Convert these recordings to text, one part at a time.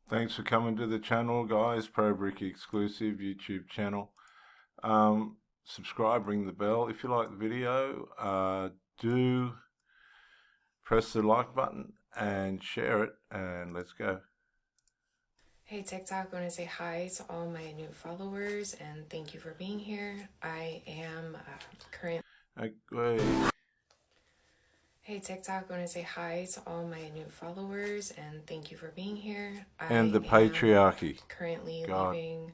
Thanks for coming to the channel, guys. Pro Brick exclusive YouTube channel. Subscribe, ring the bell. If you like the video, do press the like button and share it, and let's go. Hey TikTok, I want to say hi to all my new followers and thank you for being here. I am currently. Okay. Hey TikTok, I want to say hi to all my new followers and thank you for being here. And the I patriarchy. am currently leaving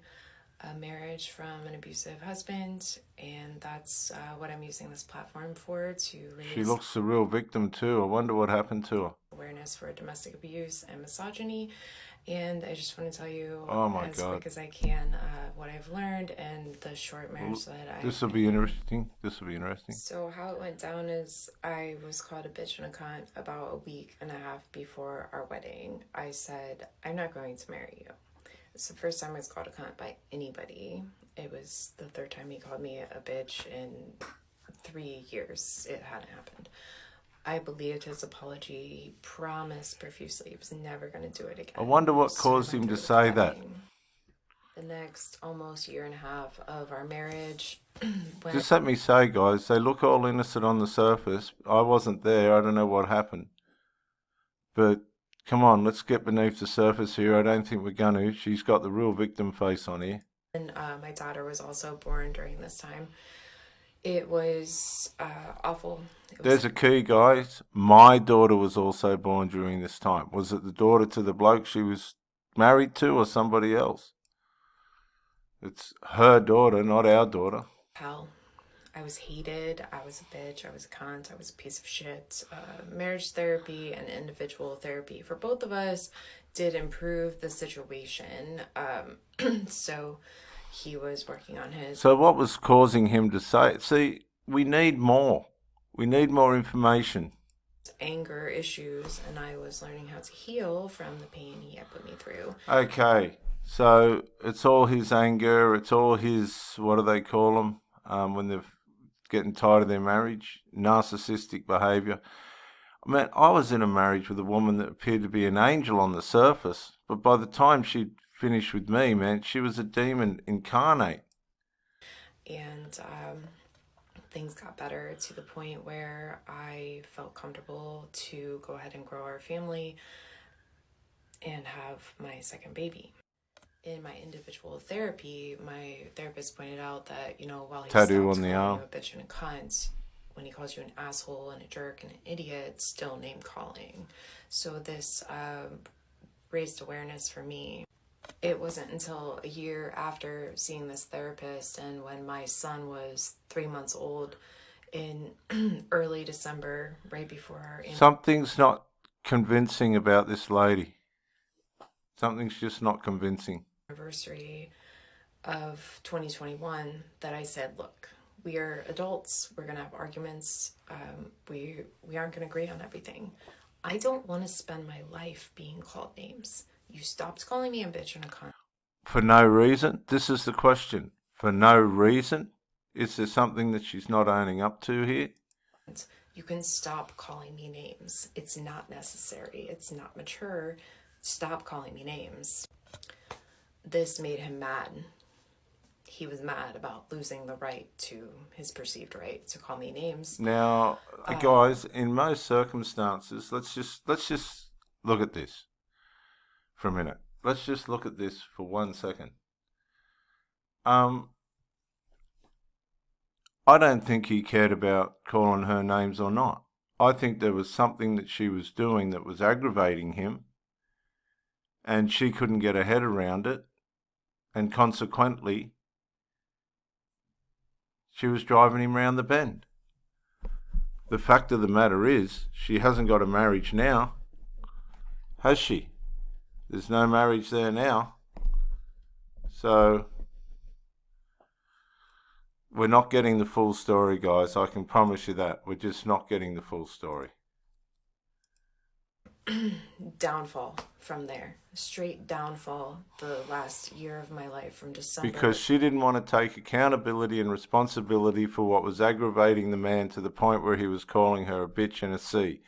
a marriage from an abusive husband, and that's what I'm using this platform for, to raise She looks the real victim too. I wonder what happened to her. awareness for domestic abuse and misogyny. And I just want to tell you as quick as I can what I've learned and the short marriage that I. This will be interesting. So how it went down is I was called a bitch and a cunt about a week and a half before our wedding. I said, I'm not going to marry you. It's the first time I was called a cunt by anybody. It was the third time he called me a bitch in 3 years. It hadn't happened. I believed his apology. He promised profusely he was never going to do it again. I wonder what caused him to say that. The next almost year and a half of our marriage. Just let me say, guys, they look all innocent on the surface. I wasn't there. I don't know what happened. But come on, let's get beneath the surface here. I don't think we're going to. She's got the real victim face on here. And my daughter was also born during this time. It was awful. There's a key, guys. My daughter was also born during this time. Was it the daughter to the bloke she was married to or somebody else? It's her daughter, not our daughter. Hell. I was hated. I was a bitch. I was a cunt. I was a piece of shit. Marriage therapy and individual therapy for both of us did improve the situation. So he was working on his. So what was causing him to say it? See, we need more. We need more information. Anger issues, and I was learning how to heal from the pain he had put me through. Okay, so it's all his anger. It's all his, what do they call them when they're getting tired of their marriage? Narcissistic behavior. I mean, I was in a marriage with a woman that appeared to be an angel on the surface, but by the time she'd finished with me, man, she was a demon incarnate. And things got better to the point where I felt comfortable to go ahead and grow our family and have my second baby. In my individual therapy, my therapist pointed out that, while he tattoo on the arm, you a bitch and a cunt, when he calls you an asshole and a jerk and an idiot, it's still name calling. So this raised awareness for me. It wasn't until a year after seeing this therapist, and when my son was 3 months old in early December, right before our something's not convincing about this lady. Something's just not convincing. Anniversary of 2021, that I said, look, we are adults. We're going to have arguments. We aren't going to agree on everything. I don't want to spend my life being called names. You stopped calling me a bitch and a cunt. For no reason? This is the question. For no reason? Is there something that she's not owning up to here? You can stop calling me names. It's not necessary. It's not mature. Stop calling me names. This made him mad. He was mad about losing the right to his perceived right to call me names. Now, guys, in most circumstances, let's just look at this for a minute. Let's just look at this for 1 second. I don't think he cared about calling her names or not. I think there was something that she was doing that was aggravating him, and she couldn't get her head around it, and consequently, she was driving him round the bend. The fact of the matter is, she hasn't got a marriage now, has she? There's no marriage there now. So we're not getting the full story, guys. I can promise you that. We're just not getting the full story. Downfall from there. Straight downfall the last year of my life from December. Because she didn't want to take accountability and responsibility for what was aggravating the man to the point where he was calling her a bitch and a C.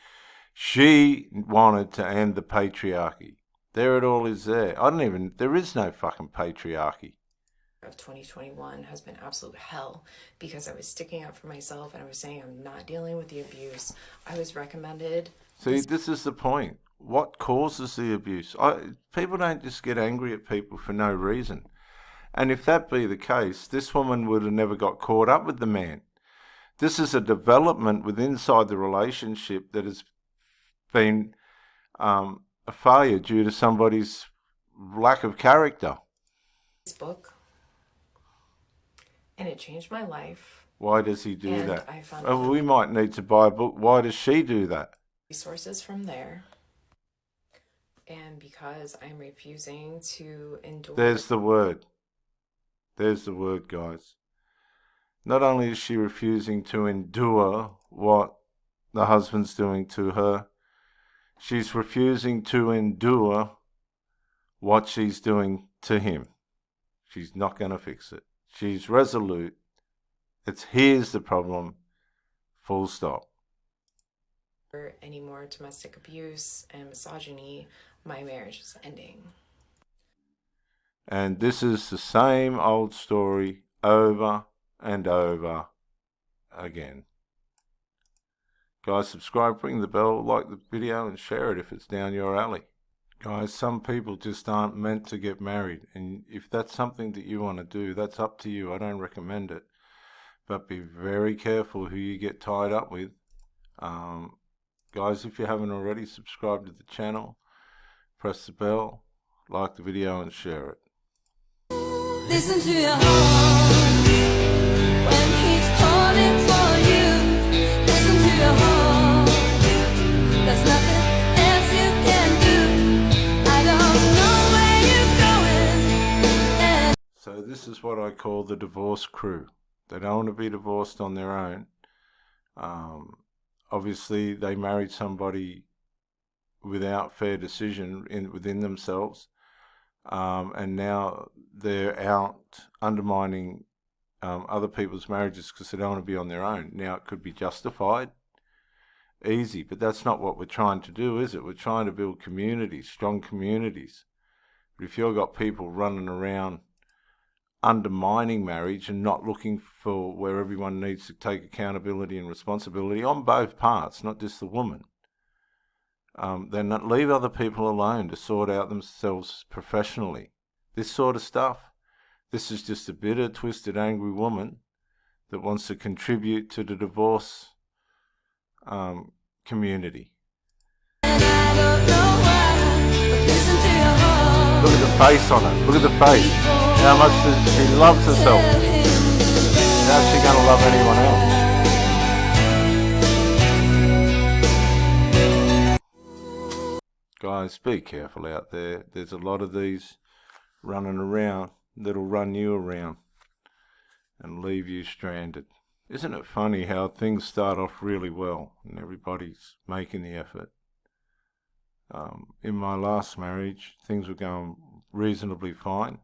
She wanted to end the patriarchy. There it all is there. There is no fucking patriarchy. Of 2021 has been absolute hell because I was sticking up for myself and I was saying I'm not dealing with the abuse. I was recommended. See, this is the point. What causes the abuse? People don't just get angry at people for no reason. And if that be the case, this woman would have never got caught up with the man. This is a development inside the relationship that has been a failure due to somebody's lack of character. This book, and it changed my life. Why does he do And that? I found We might need to buy a book. Why does she do that? Resources from there. And because I'm refusing to endure. There's the word. There's the word, guys. Not only is she refusing to endure what the husband's doing to her, she's refusing to endure what she's doing to him. She's not going to fix it. She's resolute. Here's the problem. Full stop. Any more domestic abuse and misogyny, my marriage is ending. And this is the same old story over and over again. Guys, subscribe, ring the bell, like the video and share it if it's down your alley. Guys, some people just aren't meant to get married. And if that's something that you want to do, that's up to you. I don't recommend it. But be very careful who you get tied up with. Guys, if you haven't already, subscribe to the channel, press the bell, like the video and share it. Listen to your heart when he's calling for you. Listen to your heart. There's nothing else you can do. I don't know where you're going. So this is what I call the divorce crew. They don't want to be divorced on their own. Obviously, they married somebody without fair decision within themselves. And now they're out undermining other people's marriages because they don't want to be on their own. Now, it could be justified, easy, but that's not what we're trying to do, is it? We're trying to build communities, strong communities. But if you've got people running around undermining marriage and not looking for where everyone needs to take accountability and responsibility on both parts, not just the woman, then leave other people alone to sort out themselves professionally. This sort of stuff, this is just a bitter, twisted, angry woman that wants to contribute to the divorce community. And I don't know why, but listen to your heart. Look at the face on it. Look at the face. How much she loves herself. How's she going to love anyone else? Guys, be careful out there. There's a lot of these running around that'll run you around and leave you stranded. Isn't it funny how things start off really well and everybody's making the effort? In my last marriage, things were going reasonably fine.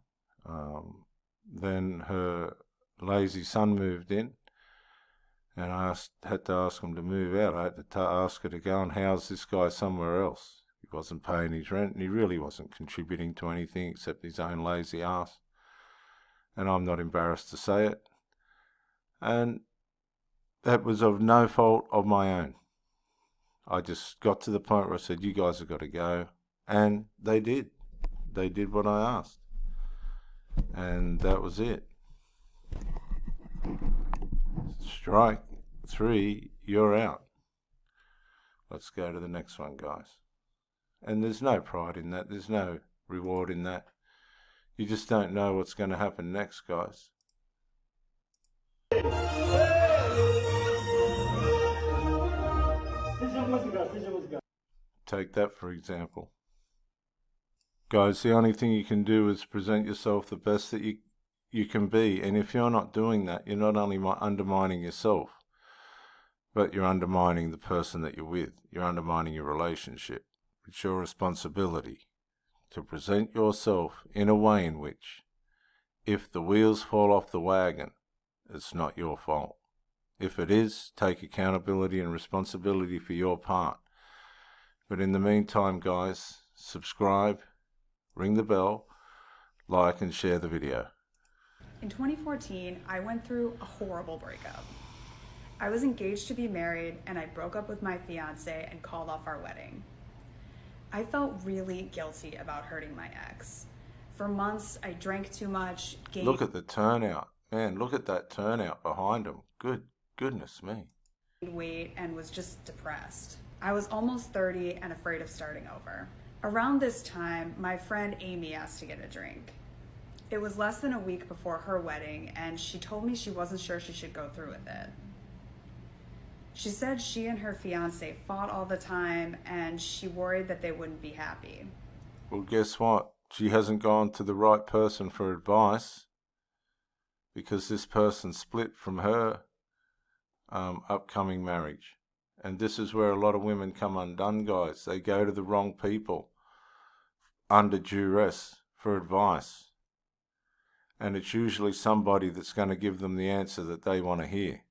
Then her lazy son moved in, and I had to ask him to move out. I had to ask her to go and house this guy somewhere else. He wasn't paying his rent, and he really wasn't contributing to anything except his own lazy ass. And I'm not embarrassed to say it. And that was of no fault of my own. I just got to the point where I said, you guys have got to go. And they did. They did what I asked. And that was it. Strike 3, you're out. Let's go to the next one, guys. And there's no pride in that. There's no reward in that. You just don't know what's going to happen next, guys. Take that for example. Guys, the only thing you can do is present yourself the best that you can be. And if you're not doing that, you're not only undermining yourself, but you're undermining the person that you're with. You're undermining your relationship. It's your responsibility to present yourself in a way in which, if the wheels fall off the wagon, it's not your fault. If it is, take accountability and responsibility for your part. But in the meantime, guys, subscribe, ring the bell, like and share the video. In 2014, I went through a horrible breakup. I was engaged to be married, and I broke up with my fiance and called off our wedding. I felt really guilty about hurting my ex. For months, I drank too much, Look at the turnout. Man, look at that turnout behind him. Goodness me. gained weight, and was just depressed. I was almost 30 and afraid of starting over. Around this time, my friend Amy asked to get a drink. It was less than a week before her wedding, and she told me she wasn't sure she should go through with it. She said she and her fiance fought all the time, and she worried that they wouldn't be happy. Well, guess what? She hasn't gone to the right person for advice, because this person split from her upcoming marriage. And this is where a lot of women come undone, guys. They go to the wrong people under duress for advice. And it's usually somebody that's going to give them the answer that they want to hear.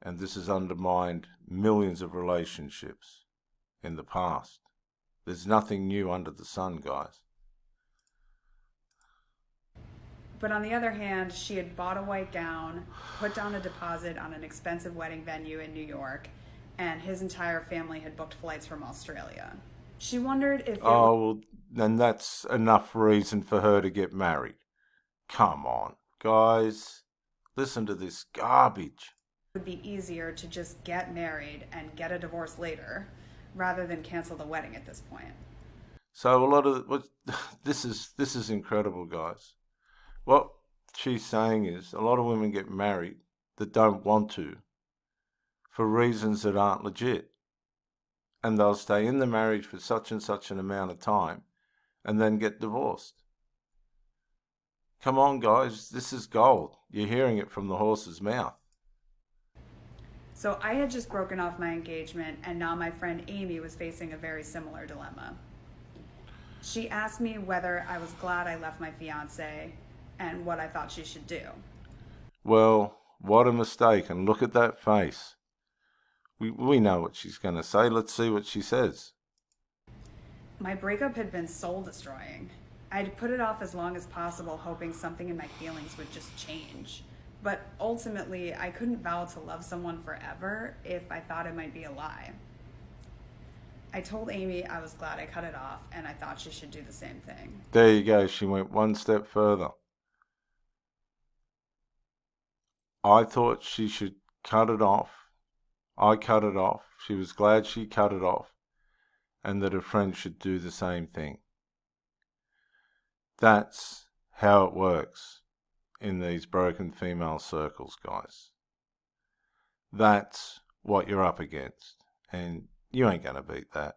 And this has undermined millions of relationships in the past. There's nothing new under the sun, guys. But on the other hand, she had bought a white gown, put down a deposit on an expensive wedding venue in New York, and his entire family had booked flights from Australia. She wondered if well, then that's enough reason for her to get married. Come on, guys. Listen to this garbage. would be easier to just get married and get a divorce later, rather than cancel the wedding at this point. So a lot of this is incredible, guys. What she's saying is a lot of women get married that don't want to for reasons that aren't legit. And they'll stay in the marriage for such and such an amount of time and then get divorced. Come on, guys, this is gold. You're hearing it from the horse's mouth. So I had just broken off my engagement, and now my friend Amy was facing a very similar dilemma. She asked me whether I was glad I left my fiance and what I thought she should do. Well, what a mistake. And look at that face. We know what she's going to say. Let's see what she says. My breakup had been soul-destroying. I'd put it off as long as possible, hoping something in my feelings would just change. But ultimately, I couldn't vow to love someone forever if I thought it might be a lie. I told Amy I was glad I cut it off, and I thought she should do the same thing. There you go. She went one step further. I thought she should cut it off. I cut it off. She was glad she cut it off, and that her friend should do the same thing. That's how it works in these broken female circles, guys. That's what you're up against, and you ain't going to beat that.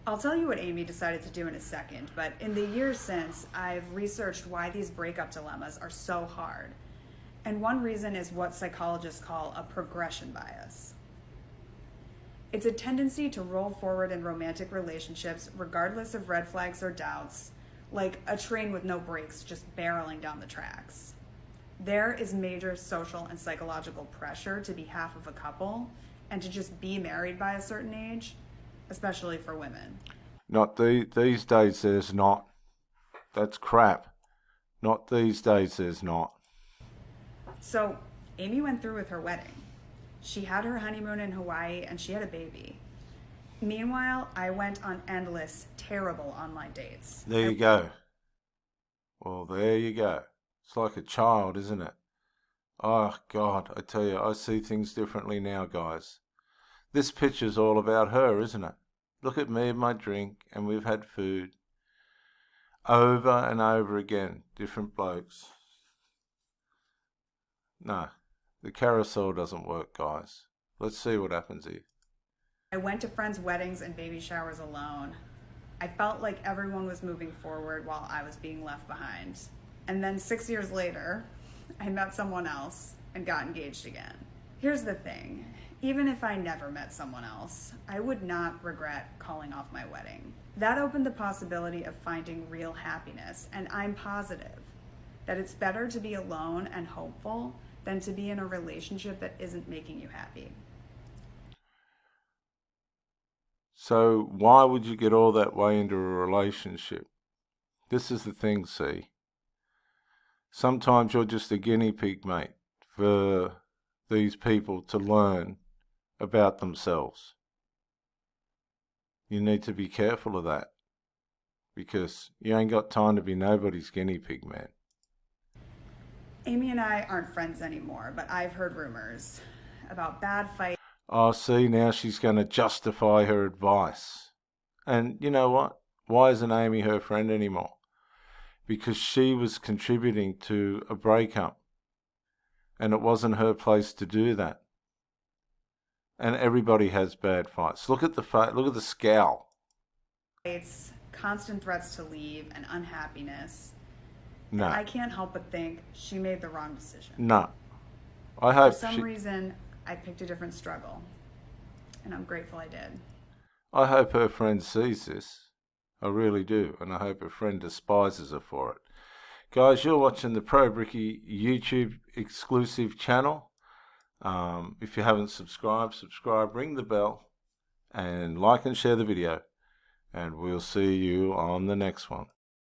I'll tell you what Amy decided to do in a second, but in the years since, I've researched why these breakup dilemmas are so hard. And one reason is what psychologists call a progression bias. It's a tendency to roll forward in romantic relationships regardless of red flags or doubts, like a train with no brakes just barreling down the tracks. There is major social and psychological pressure to be half of a couple and to just be married by a certain age, especially for women. Not these days there's not. That's crap. Not these days there's not. So Amy went through with her wedding. She had her honeymoon in Hawaii and she had a baby. Meanwhile, I went on endless, terrible online dates. There you go. Well, there you go. It's like a child, isn't it? Oh, God, I tell you, I see things differently now, guys. This picture's all about her, isn't it? Look at me and my drink, and we've had food. Over and over again, different blokes. No, the carousel doesn't work, guys. Let's see what happens here. I went to friends' weddings and baby showers alone. I felt like everyone was moving forward while I was being left behind. And then 6 years later, I met someone else and got engaged again. Here's the thing. Even if I never met someone else, I would not regret calling off my wedding. That opened the possibility of finding real happiness, and I'm positive that it's better to be alone and hopeful than to be in a relationship that isn't making you happy. So why would you get all that way into a relationship? This is the thing, see. Sometimes you're just a guinea pig, mate, for these people to learn about themselves. You need to be careful of that, because you ain't got time to be nobody's guinea pig, man. Amy and I aren't friends anymore, but I've heard rumors about bad fights. Oh, see, now she's going to justify her advice. And you know what? Why isn't Amy her friend anymore? Because she was contributing to a breakup. And it wasn't her place to do that. And everybody has bad fights. Look at the scowl. Constant threats to leave, and unhappiness. No. I can't help but think she made the wrong decision. No. I For hope some reason, I picked a different struggle, and I'm grateful I did. I hope her friend sees this. I really do. And I hope her friend despises her for it. Guys, you're watching the Pro Bricky YouTube exclusive channel. If you haven't subscribed, subscribe, ring the bell, and like and share the video. And we'll see you on the next one.